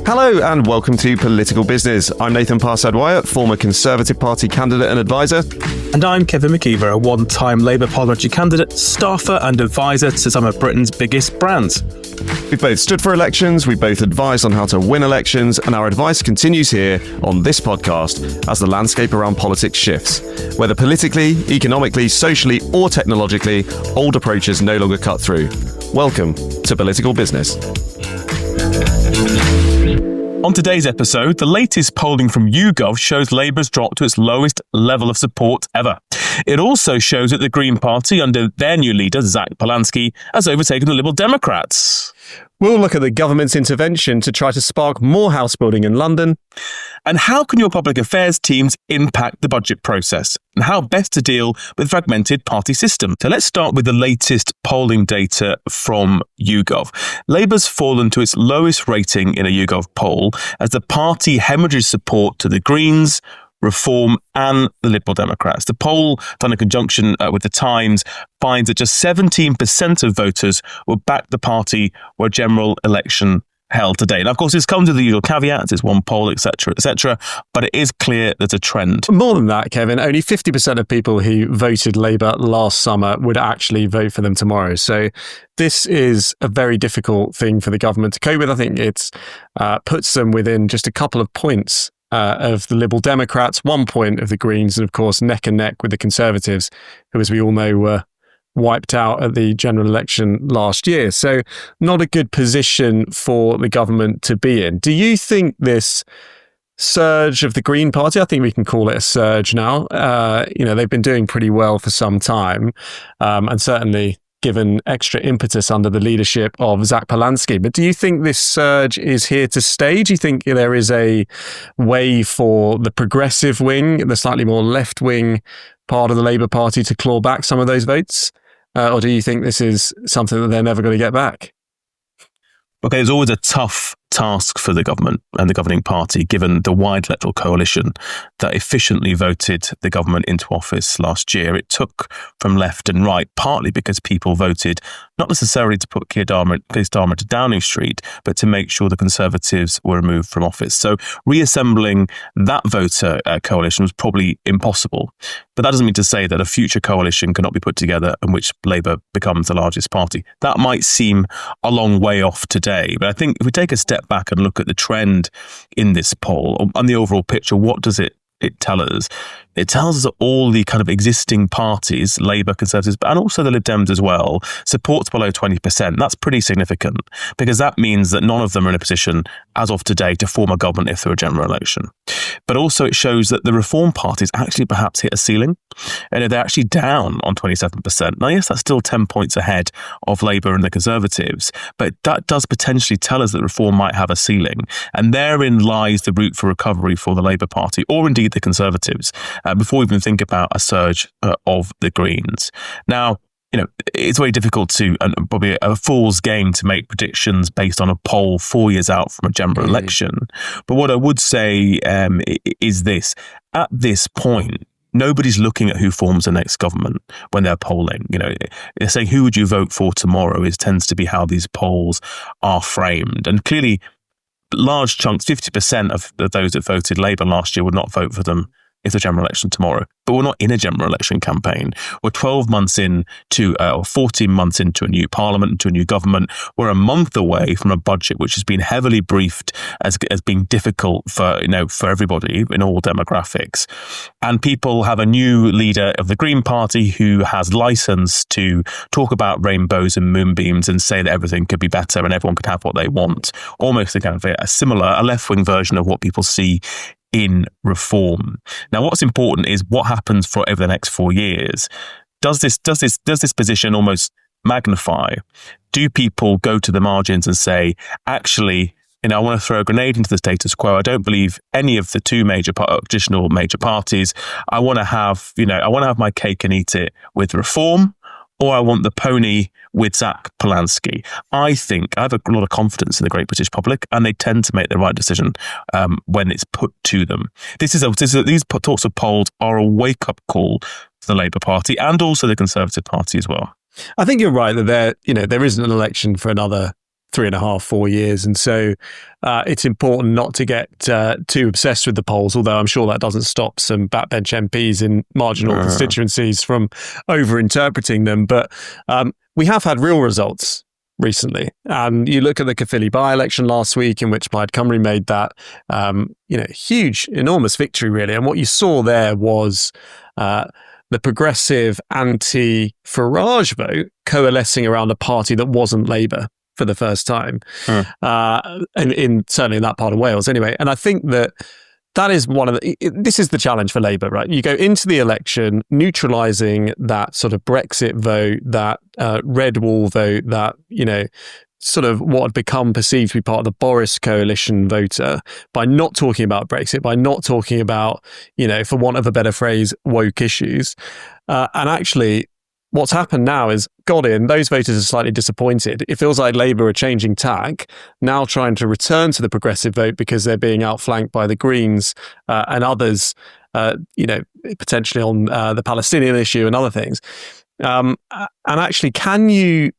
Hello and welcome to Political Business. I'm Nathan Parsad-Wyatt, former Conservative Party candidate and advisor. And I'm Kevin McKeever, a one-time Labour parliamentary candidate, staffer and advisor to some of Britain's biggest brands. We've both stood for elections, we both advised on how to win elections, and our advice continues here on this podcast as the landscape around politics shifts. Whether politically, economically, socially, or technologically, old approaches no longer cut through. Welcome to Political Business. On today's episode, the latest polling from YouGov shows Labour's dropped to its lowest level of support ever. It also shows that the Green Party, under their new leader, Zack Polanski, has overtaken the Liberal Democrats. We'll look at the government's intervention to try to spark more house building in London. And how can your public affairs teams impact the budget process? And how best to deal with fragmented party system? So let's start with the latest polling data from YouGov. Labour's fallen to its lowest rating in a YouGov poll as the party hemorrhages support to the Greens, Reform and the Liberal Democrats. The poll, done in conjunction with The Times, finds that just 17% of voters will back the party were a general election held today. Now, of course, this comes with the usual caveats. It's one poll, etc., but it is clear there's a trend. More than that, Kevin, only 50% of people who voted Labour last summer would actually vote for them tomorrow. So this is a very difficult thing for the government to cope with. I think it puts them within just a couple of points of the Liberal Democrats, 1 point of the Greens, and of course neck and neck with the Conservatives, who, as we all know, were wiped out at the general election last year. So not a good position for the government to be in. Do you think this surge of the Green Party, I think we can call it a surge now, they've been doing pretty well for some time, and certainly given extra impetus under the leadership of Zack Polanski. But do you think this surge is here to stay? Do you think there is a way for the progressive wing, the slightly more left-wing part of the Labour Party, to claw back some of those votes? Or do you think this is something that they're never going to get back? Okay, it's always a tough task for the government and the governing party, given the wide electoral coalition that efficiently voted the government into office last year. It took from left and right, partly because people voted not necessarily to put Keir Starmer to Downing Street, but to make sure the Conservatives were removed from office. So reassembling that voter coalition was probably impossible. But that doesn't mean to say that a future coalition cannot be put together in which Labour becomes the largest party. That might seem a long way off today, but I think if we take a step back and look at the trend in this poll and the overall picture, what does it tell us? It tells us that all the kind of existing parties, Labour, Conservatives, and also the Lib Dems as well, support's below 20%. That's pretty significant because that means that none of them are in a position, as of today, to form a government if there were a general election. But also it shows that the Reform parties actually perhaps hit a ceiling, and they're actually down on 27%. Now, yes, that's still 10 points ahead of Labour and the Conservatives, but that does potentially tell us that Reform might have a ceiling, and therein lies the route for recovery for the Labour Party, or indeed the Conservatives, before we even think about a surge of the Greens. Now, it's very difficult to, and probably a fool's game to make predictions based on a poll 4 years out from a general election. But what I would say is this. At this point, nobody's looking at who forms the next government when they're polling. They're saying, who would you vote for tomorrow? Tends to be how these polls are framed. And clearly, large chunks, 50% of those that voted Labour last year would not vote for them if the general election tomorrow. But we're not in a general election campaign. We're 12 months into, or 14 months into a new parliament, into a new government. We're a month away from a budget which has been heavily briefed as being difficult for everybody in all demographics. And people have a new leader of the Green Party who has license to talk about rainbows and moonbeams and say that everything could be better and everyone could have what they want. Almost a kind of a left-wing version of what people see in Reform. Now, what's important is what happens for over the next 4 years. Does this position almost magnify? Do people go to the margins and say, actually, I want to throw a grenade into the status quo. I don't believe any of the two traditional major parties. I want to have my cake and eat it with Reform, or I want the pony with Zack Polanski. I think I have a lot of confidence in the great British public, and they tend to make the right decision when it's put to them. These sorts of polls are a wake-up call to the Labour Party and also the Conservative Party as well. I think you're right that there isn't an election for another 3.5, 4 years. And so it's important not to get too obsessed with the polls, although I'm sure that doesn't stop some backbench MPs in marginal constituencies from over-interpreting them. But we have had real results recently. You look at the Caerphilly by-election last week, in which Plaid Cymru made that huge, enormous victory, really. And what you saw there was the progressive anti-Farage vote coalescing around a party that wasn't Labour for the first time, certainly in that part of Wales anyway. And I think that is this is the challenge for Labour, right? You go into the election neutralising that sort of Brexit vote, that red wall vote, that, sort of what had become perceived to be part of the Boris coalition voter, by not talking about Brexit, by not talking about, for want of a better phrase, woke issues. And actually, what's happened now is those voters are slightly disappointed. It feels like Labour are changing tack, now trying to return to the progressive vote because they're being outflanked by the Greens and others, potentially on the Palestinian issue and other things. And actually, can you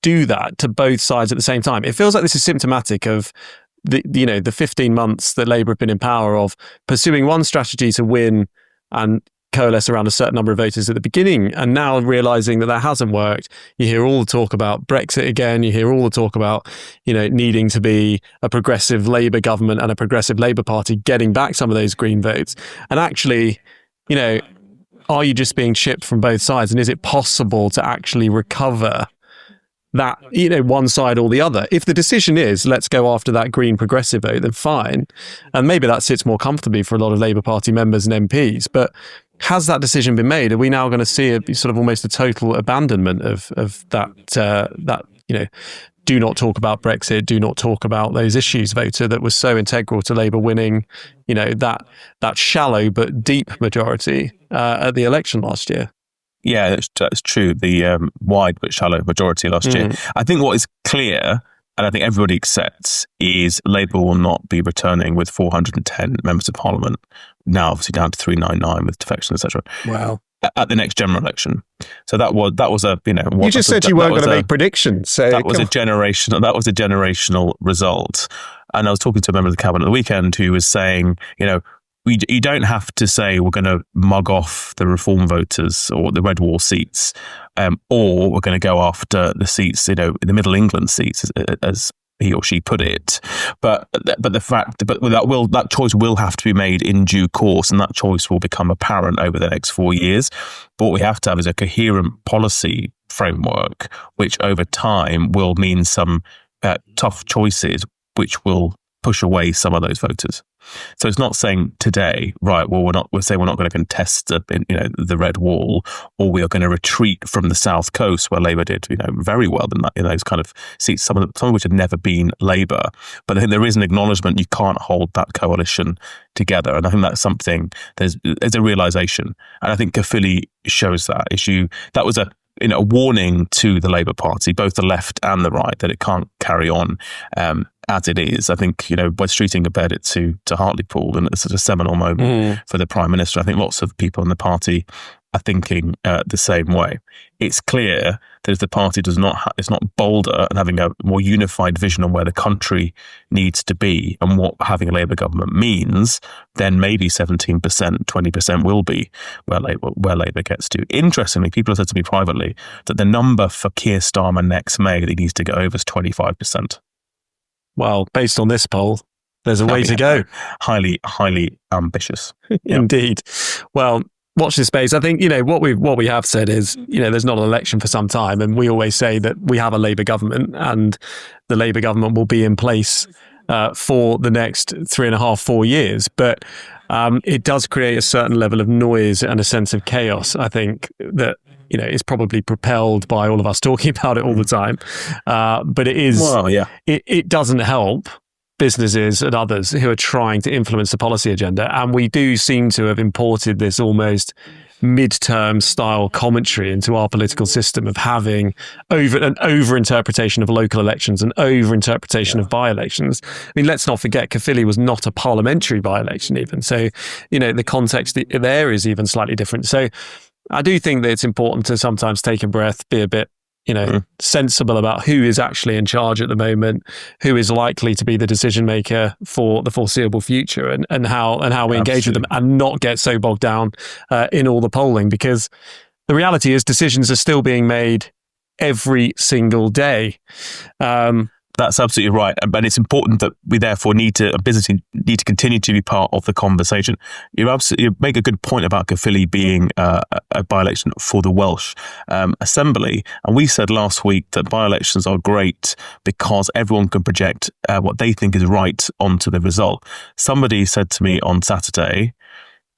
do that to both sides at the same time? It feels like this is symptomatic of the 15 months that Labour have been in power, of pursuing one strategy to win and coalesce around a certain number of voters at the beginning, and now realising that hasn't worked. You hear all the talk about Brexit again. You hear all the talk about, needing to be a progressive Labour government and a progressive Labour Party getting back some of those Green votes. And actually, are you just being chipped from both sides? And is it possible to actually recover that, one side or the other? If the decision is, let's go after that Green progressive vote, then fine. And maybe that sits more comfortably for a lot of Labour Party members and MPs. But has that decision been made? Are we now going to see a sort of almost a total abandonment of that, do not talk about Brexit, do not talk about those issues voter that was so integral to Labour winning, that shallow but deep majority at the election last year? Yeah, that's true. The wide but shallow majority last year. I think what is clear, and I think everybody accepts, is Labour will not be returning with 410 members of Parliament, now obviously down to 399 with defection, etc. Wow. At the next general election. So that was a, you just said you weren't going to make predictions. So that was a generational result. And I was talking to a member of the cabinet at the weekend who was saying, you don't have to say we're going to mug off the reform voters or the red wall seats, or we're going to go after the seats, the Middle England seats, as he or she put it. But that choice will have to be made in due course, and that choice will become apparent over the next 4 years. But what we have to have is a coherent policy framework, which over time will mean some tough choices, which will push away some of those voters. So it's not saying today, right, well, we're saying we're not going to contest the red wall, or we are going to retreat from the South Coast, where Labour did very well in those kind of seats, some of which had never been Labour. But I think there is an acknowledgement you can't hold that coalition together, and I think that's something there's a realisation, and I think Caerphilly shows that issue. That was a warning to the Labour Party, both the left and the right, that it can't carry on as it is. I think, Wes Streeting compared it to Hartlepool, and it's a seminal moment for the Prime Minister. I think lots of people in the party are thinking the same way. It's clear that if the party is not bolder and having a more unified vision on where the country needs to be and what having a Labour government means, then maybe 17%, 20% will be where Labour gets to. Interestingly, people have said to me privately that the number for Keir Starmer next May that he needs to get over is 25%. Well, based on this poll, there's a way to go. Highly, highly ambitious. Indeed. Well, watch this space. I think, what we have said is, there's not an election for some time. And we always say that we have a Labour government, and the Labour government will be in place for the next 3.5, 4 years. But it does create a certain level of noise and a sense of chaos, I think, that is probably propelled by all of us talking about it all the time. But it is, it doesn't help businesses and others who are trying to influence the policy agenda. And we do seem to have imported this almost midterm style commentary into our political system of having an over-interpretation of local elections and over-interpretation of by-elections. I mean, let's not forget, Caerphilly was not a parliamentary by-election even. So, the context there is even slightly different. So I do think that it's important to sometimes take a breath, be a bit sensible about who is actually in charge at the moment, who is likely to be the decision maker for the foreseeable future, and how we engage with them, and not get so bogged down in all the polling, because the reality is decisions are still being made every single day. That's absolutely right. But it's important that we therefore need to continue to be part of the conversation. You make a good point about Caerphilly being a by-election for the Welsh Assembly. And we said last week that by-elections are great because everyone can project what they think is right onto the result. Somebody said to me on Saturday,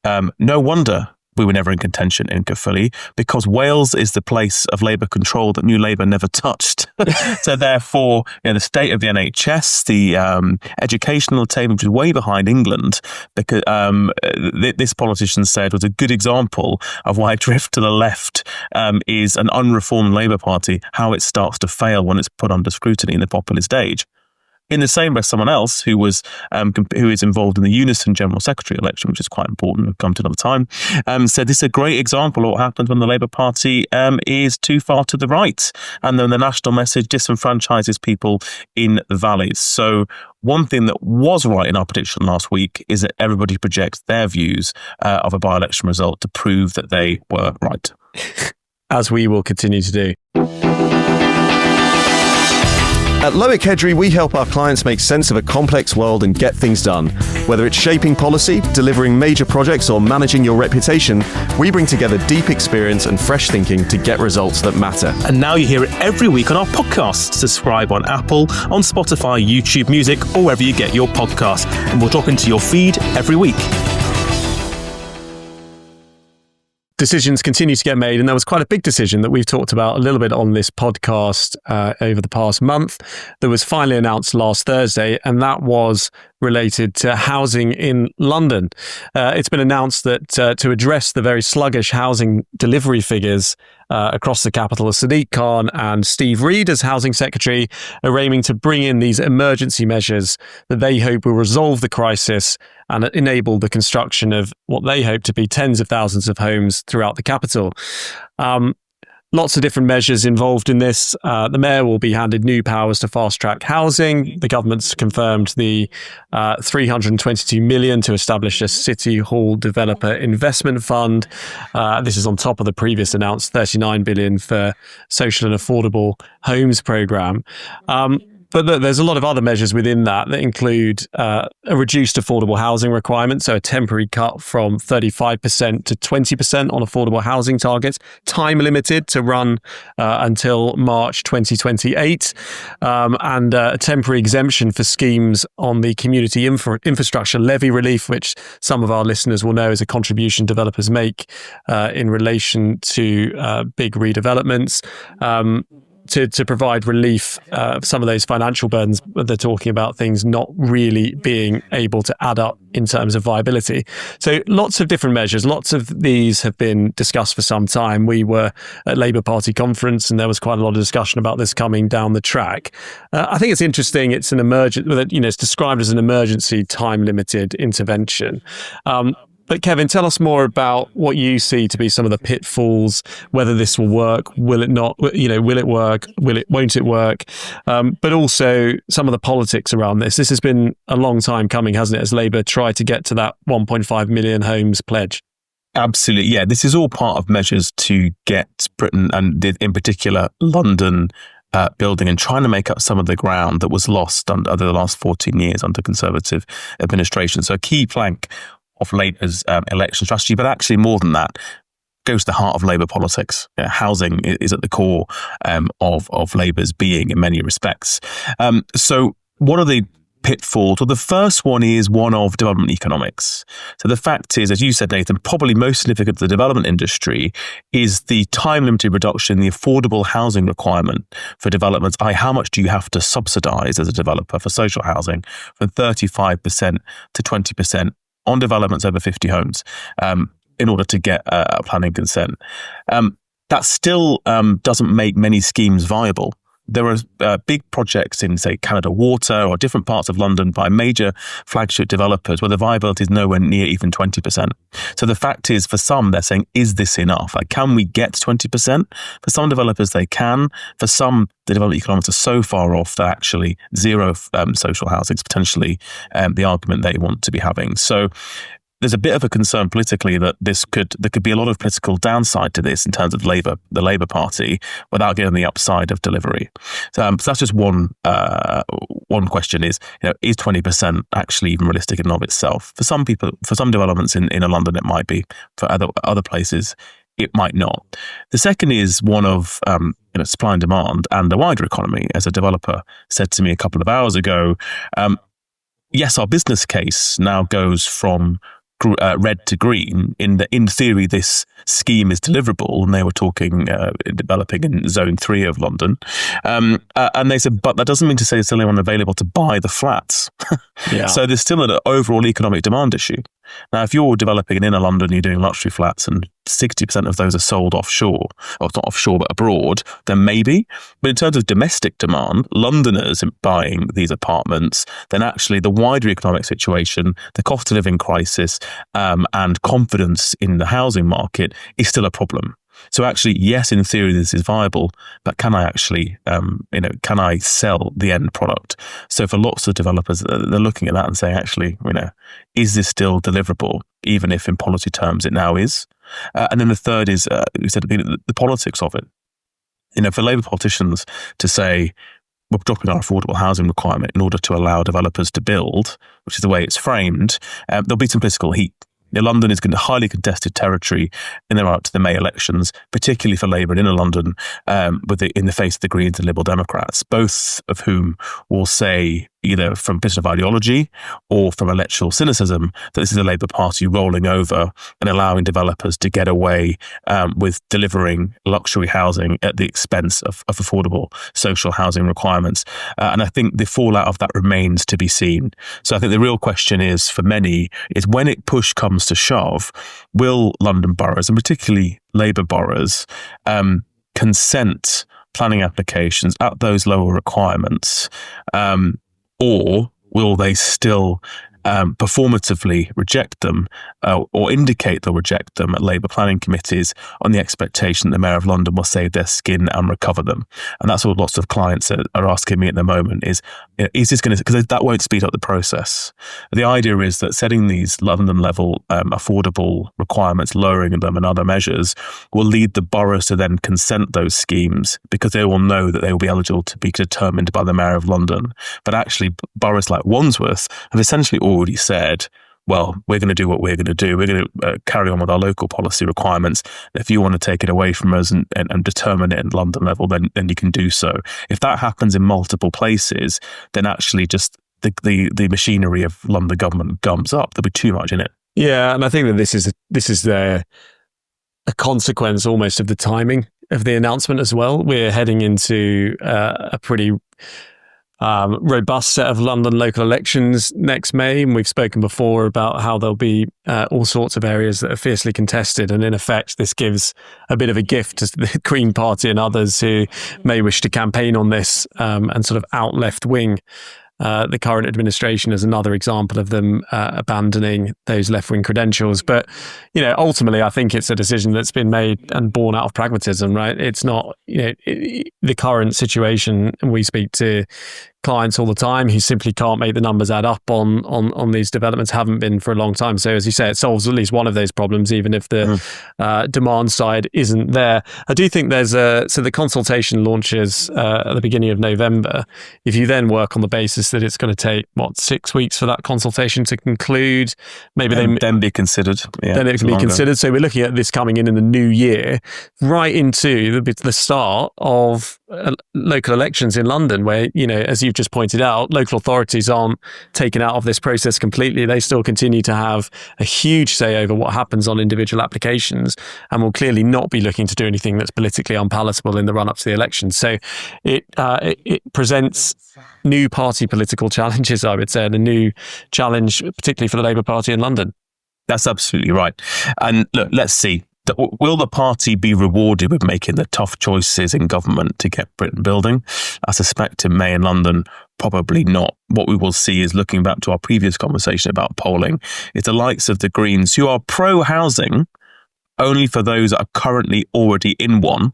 no wonder we were never in contention in Caerphilly, because Wales is the place of Labour control that New Labour never touched. So therefore, the state of the NHS, the educational attainment, which is way behind England, because this politician said was a good example of why drift to the left is an unreformed Labour Party, how it starts to fail when it's put under scrutiny in the populist age. In the same breath, someone else who is involved in the Unison General Secretary election, which is quite important, we'll come to another time, said this is a great example of what happens when the Labour Party is too far to the right, and then the national message disenfranchises people in the valleys. So one thing that was right in our prediction last week is that everybody projects their views of a by-election result to prove that they were right. As we will continue to do. At Lowick Hedgery, we help our clients make sense of a complex world and get things done. Whether it's shaping policy, delivering major projects, or managing your reputation, we bring together deep experience and fresh thinking to get results that matter. And now you hear it every week on our podcast. Subscribe on Apple, on Spotify, YouTube Music, or wherever you get your podcasts. And we'll drop into your feed every week. Decisions continue to get made, and there was quite a big decision that we've talked about a little bit on this podcast over the past month that was finally announced last Thursday, and that was related to housing in London. It's been announced that to address the very sluggish housing delivery figures across the capital, Sadiq Khan and Steve Reed as Housing Secretary are aiming to bring in these emergency measures that they hope will resolve the crisis and enable the construction of what they hope to be tens of thousands of homes throughout the capital. Lots of different measures involved in this. The Mayor will be handed new powers to fast-track housing. The government's confirmed the 322 million to establish a City Hall Developer Investment Fund. This is on top of the previous announced 39 billion for social and affordable homes programme. But there's a lot of other measures within that include a reduced affordable housing requirement, so a temporary cut from 35% to 20% on affordable housing targets, time limited to run until March 2028, and a temporary exemption for schemes on the community infrastructure levy relief, which some of our listeners will know is a contribution developers make in relation to big redevelopments. To provide relief of some of those financial burdens. They're talking about things not really being able to add up in terms of viability. So lots of different measures. Lots of these have been discussed for some time. We were at Labour Party conference and there was quite a lot of discussion about this coming down the track. I think it's interesting. It's an it's described as an emergency time limited intervention. But Kevin, tell us more about what you see to be some of the pitfalls, whether this will work, will it not, will it work, won't it work? But also some of the politics around this. This has been a long time coming, hasn't it, as Labour tried to get to that 1.5 million homes pledge? Absolutely. Yeah, this is all part of measures to get Britain, and in particular London, building and trying to make up some of the ground that was lost under the last 14 years under Conservative administration. So a key plank of Labour's election strategy, but actually more than that, goes to the heart of Labour politics. Housing is at the core of Labour's being in many respects. So what are the pitfalls? Well, the first one is one of development economics. So the fact is, as you said, Nathan, probably most significant to the development industry is the time-limited reduction in the affordable housing requirement for developments. How much do you have to subsidise as a developer for social housing from 35% to 20%? On developments over 50 homes in order to get a planning consent. That still doesn't make many schemes viable there are big projects in, say, Canada Water or different parts of London by major flagship developers where the viability is nowhere near even 20%. So the fact is, for some, they're saying, is this enough? Like, can we get 20%? For some developers, they can. For some, the development economics are so far off that actually zero social housing is potentially the argument they want to be having. So there's a bit of a concern politically that there could be a lot of political downside to this in terms of the Labour Party without getting the upside of delivery. So that's just one question: is 20% actually even realistic in and of itself? For some people, for some developments in London, it might be. For other places, it might not. The second is one of supply and demand and the wider economy. As a developer said to me a couple of hours ago, yes, our business case now goes from red to green. In theory, this scheme is deliverable, and they were talking developing in Zone 3 of London, and they said, but that doesn't mean to say there's still anyone available to buy the flats. Yeah. So there's still an overall economic demand issue. Now, if you're developing in inner London, you're doing luxury flats, and 60% of those are sold offshore, or not offshore but abroad, then maybe. But in terms of domestic demand, Londoners buying these apartments, then actually the wider economic situation, the cost of living crisis, and confidence in the housing market is still a problem. So actually, yes, in theory, this is viable, but can I actually, can I sell the end product? So for lots of developers, they're looking at that and saying, actually, is this still deliverable, even if in policy terms it now is? And then the third is, you said, the politics of it. For Labour politicians to say, we're dropping our affordable housing requirement in order to allow developers to build, which is the way it's framed, there'll be some political heat. London is going to highly contested territory in the run up to the May elections, particularly for Labour in inner London, in the face of the Greens and Liberal Democrats, both of whom will say, either from a position of ideology or from electoral cynicism, that this is a Labour Party rolling over and allowing developers to get away with delivering luxury housing at the expense of affordable social housing requirements. And I think the fallout of that remains to be seen. So I think the real question is, for many, is when push comes to shove, will London boroughs, and particularly Labour boroughs, consent planning applications at those lower requirements, or will they still performatively reject them or indicate they'll reject them at Labour planning committees on the expectation that the Mayor of London will save their skin and recover them? And that's what lots of clients are asking me at the moment is this going to, because that won't speed up the process. The idea is that setting these London level affordable requirements, lowering them and other measures will lead the boroughs to then consent those schemes because they will know that they will be eligible to be determined by the Mayor of London. But actually boroughs like Wandsworth have essentially already said, well, we're going to do what we're going to do. We're going to carry on with our local policy requirements. If you want to take it away from us and determine it at London level, then you can do so. If that happens in multiple places, then actually just the machinery of London government gums up. There'll be too much in it. Yeah, and I think that this is a consequence almost of the timing of the announcement as well. We're heading into a pretty robust set of London local elections next May, and we've spoken before about how there'll be all sorts of areas that are fiercely contested, and in effect this gives a bit of a gift to the Green Party and others who may wish to campaign on this and sort of out left wing the current administration as another example of them abandoning those left-wing credentials. But, ultimately, I think it's a decision that's been made and born out of pragmatism, right? It's not, the current situation, and we speak to clients all the time who simply can't make the numbers add up on these developments, haven't been for a long time. So as you say, it solves at least one of those problems, even if the demand side isn't there. I do think there's so the consultation launches at the beginning of November. If you then work on the basis that it's going to take, 6 weeks for that consultation to conclude, maybe then be considered. Yeah, then it can be considered. So we're looking at this coming in the new year, right into the start of local elections in London, where, as you've just pointed out, local authorities aren't taken out of this process completely. They still continue to have a huge say over what happens on individual applications, and will clearly not be looking to do anything that's politically unpalatable in the run-up to the election. So it presents new party political challenges, I would say, and a new challenge, particularly for the Labour Party in London. That's absolutely right. And look, let's see. will the party be rewarded with making the tough choices in government to get Britain building? I suspect in May in London, probably not. What we will see is, looking back to our previous conversation about polling, is the likes of the Greens, who are pro-housing only for those that are currently already in one,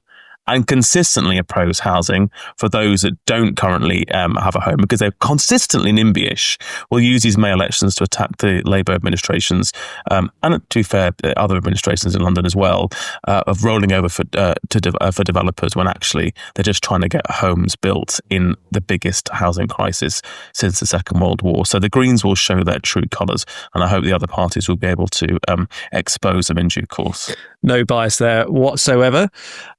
and consistently oppose housing for those that don't currently have a home, because they're consistently NIMBY-ish, will use these May elections to attack the Labour administrations, and to be fair, other administrations in London as well, of rolling over for developers, when actually they're just trying to get homes built in the biggest housing crisis since the Second World War. So the Greens will show their true colours, and I hope the other parties will be able to expose them in due course. No bias there whatsoever,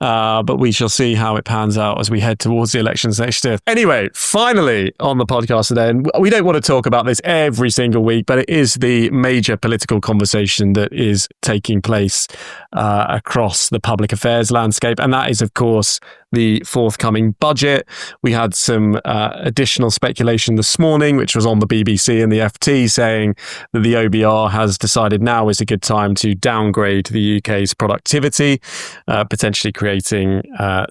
but we shall see how it pans out as we head towards the elections next year. Anyway, finally on the podcast today, and we don't want to talk about this every single week, but it is the major political conversation that is taking place across the public affairs landscape, and that is, of course, the forthcoming budget. We had some additional speculation this morning, which was on the BBC and the FT, saying that the OBR has decided now is a good time to downgrade the UK's productivity, potentially creating, I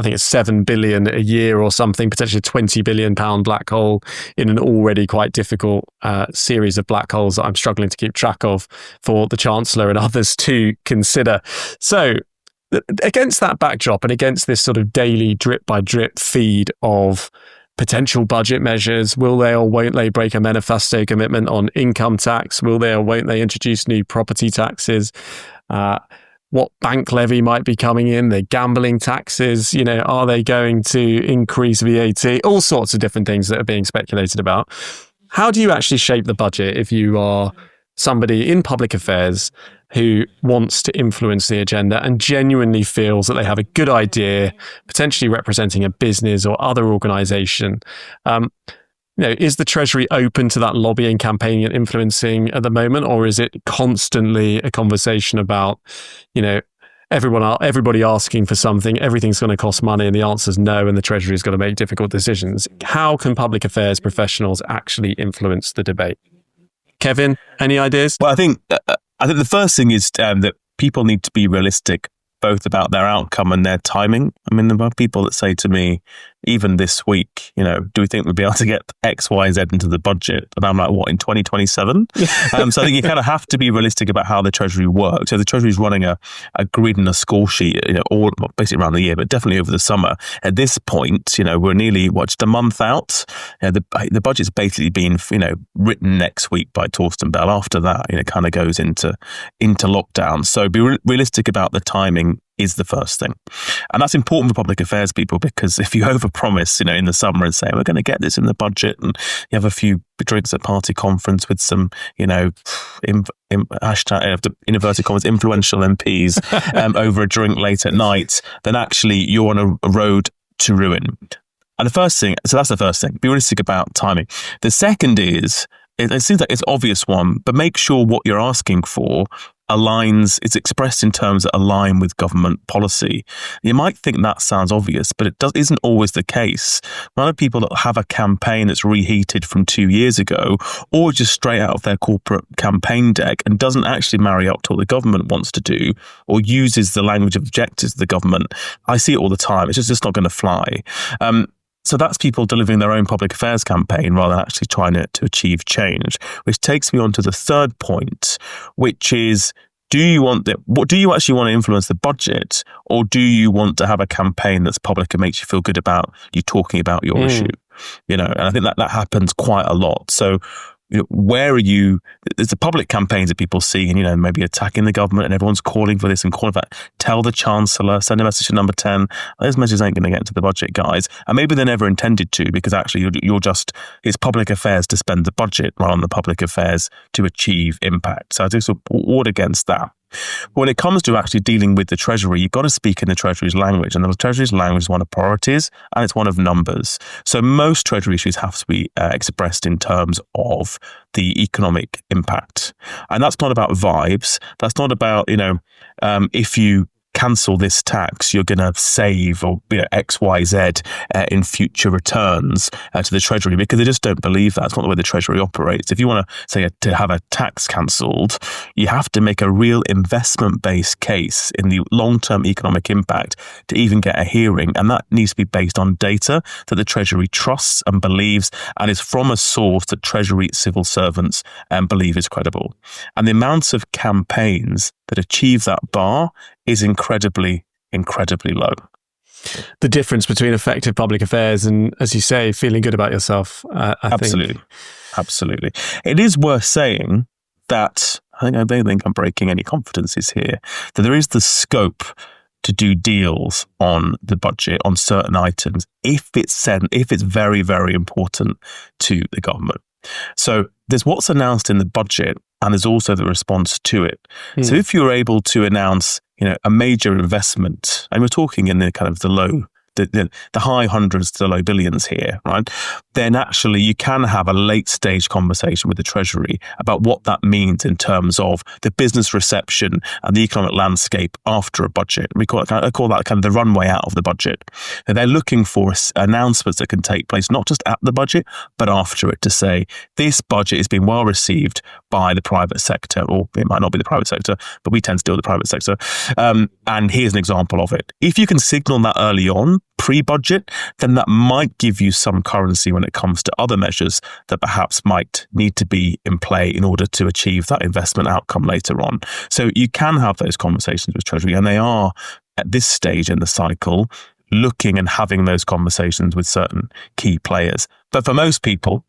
think it's 7 billion a year or something, potentially a 20 billion pound black hole in an already quite difficult series of black holes that I'm struggling to keep track of for the Chancellor and others to consider. So, against that backdrop and against this sort of daily drip by drip feed of potential budget measures, will they or won't they break a manifesto commitment on income tax? Will they or won't they introduce new property taxes? What bank levy might be coming in? The gambling taxes, are they going to increase VAT? All sorts of different things that are being speculated about. How do you actually shape the budget if you are somebody in public affairs who wants to influence the agenda and genuinely feels that they have a good idea, potentially representing a business or other organisation? Is the Treasury open to that lobbying, campaigning and influencing at the moment, or is it constantly a conversation about, everybody asking for something, everything's going to cost money, and the answer is no, and the Treasury's got to make difficult decisions? How can public affairs professionals actually influence the debate? Kevin, any ideas? Well, I think the first thing is that people need to be realistic, both about their outcome and their timing. I mean, there are people that say to me, even this week, do we think we'll be able to get X, Y, Z into the budget? And I'm like, what, in 2027? So I think you kind of have to be realistic about how the Treasury works. So the Treasury is running a grid and a score sheet, all basically around the year, but definitely over the summer. At this point, we're nearly, just a month out. The budget's basically been, written next week by Torsten Bell. After that, it kind of goes into lockdown. So be realistic about the timing is the first thing. And that's important for public affairs people, because if you overpromise, in the summer and say, we're going to get this in the budget, and you have a few drinks at party conference with some, hashtag, inverted commas, influential MPs over a drink late at night, then actually you're on a road to ruin. And the first thing, so that's the first thing, be realistic about timing. The second is, it seems like it's an obvious one, but make sure what you're asking for it's expressed in terms that align with government policy. You might think that sounds obvious, but it isn't always the case. A lot of people that have a campaign that's reheated from 2 years ago, or just straight out of their corporate campaign deck, and doesn't actually marry up to what the government wants to do, or uses the language of objectives of the government. I see it all the time. It's just not going to fly. So that's people delivering their own public affairs campaign rather than actually trying to achieve change, which takes me on to the third point, which is, do you actually want to influence the budget, or do you want to have a campaign that's public and makes you feel good about you talking about your issue? And I think that happens quite a lot. So, where are you? There's the public campaigns that people see, and maybe attacking the government, and everyone's calling for this and calling for that. Tell the Chancellor, send a message to number 10. Those messages ain't going to get into the budget, guys. And maybe they never intended to, because actually it's public affairs to spend the budget rather than the public affairs to achieve impact. So I do support against that. But when it comes to actually dealing with the Treasury, you've got to speak in the Treasury's language. And the Treasury's language is one of priorities, and it's one of numbers. So most Treasury issues have to be expressed in terms of the economic impact. And that's not about vibes. That's not about, if you cancel this tax, you're going to save or X, Y, Z in future returns to the Treasury, because they just don't believe that. It's not the way the Treasury operates. If you want to say to have a tax cancelled, you have to make a real investment-based case in the long-term economic impact to even get a hearing, and that needs to be based on data that the Treasury trusts and believes, and is from a source that Treasury civil servants believe is credible. And the amounts of campaigns that achieve that bar is incredibly, incredibly low. The difference between effective public affairs and, as you say, feeling good about yourself, Absolutely. It is worth saying that, I don't think I'm breaking any confidences here, that there is the scope to do deals on the budget on certain items if it's very, very important to the government. So there's what's announced in the budget, and there's also the response to it. So if you're able to announce, a major investment, and we're talking in the kind of the high hundreds to the low billions here, right? Then actually you can have a late stage conversation with the Treasury about what that means in terms of the business reception and the economic landscape after a budget. I call that kind of the runway out of the budget. And they're looking for announcements that can take place not just at the budget, but after it, to say this budget has been well received by the private sector, or it might not be the private sector, but we tend to deal with the private sector. And here's an example of it. If you can signal that early on, pre-budget, then that might give you some currency when it comes to other measures that perhaps might need to be in play in order to achieve that investment outcome later on. So you can have those conversations with Treasury, and they are, at this stage in the cycle, looking and having those conversations with certain key players. But for most people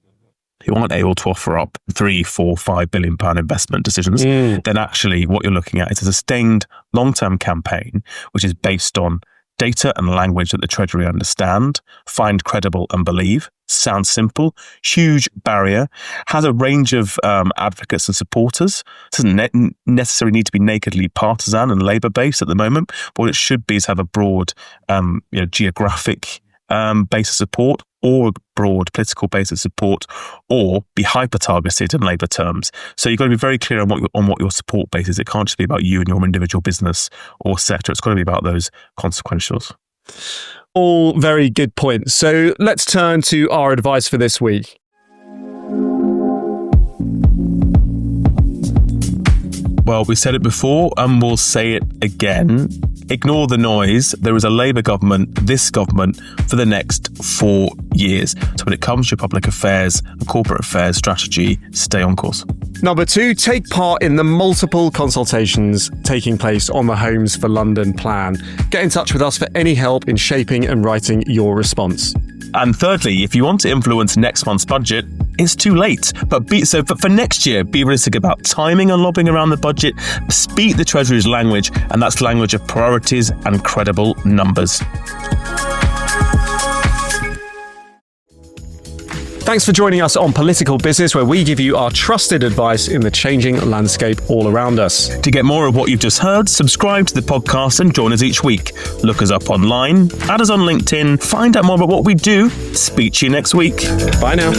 who aren't able to offer up 3, 4, 5 billion pound investment decisions, then actually what you're looking at is a sustained long-term campaign, which is based on data and language that the Treasury understand, find credible and believe. Sounds simple, huge barrier, has a range of advocates and supporters. Doesn't necessarily need to be nakedly partisan and Labour-based at the moment, but what it should be is have a broad geographic base of support, or a broad political base of support, or be hyper-targeted in Labour terms. So you've got to be very clear on what your support base is. It can't just be about you and your individual business or sector. It's got to be about those consequentials. All very good points. So let's turn to our advice for this week. Well, we said it before and we'll say it again. Ignore the noise. There is a Labour government, this government, for the next 4 years. So when it comes to your public affairs and corporate affairs strategy, stay on course. Number 2, take part in the multiple consultations taking place on the Homes for London plan. Get in touch with us for any help in shaping and writing your response. And thirdly, if you want to influence next month's budget, it's too late. But for next year, be realistic about timing and lobbying around the budget. Speak the Treasury's language, and that's language of priorities and credible numbers. Thanks for joining us on Political Business, where we give you our trusted advice in the changing landscape all around us. To get more of what you've just heard, subscribe to the podcast and join us each week. Look us up online, add us on LinkedIn, find out more about what we do. Speak to you next week. Bye now.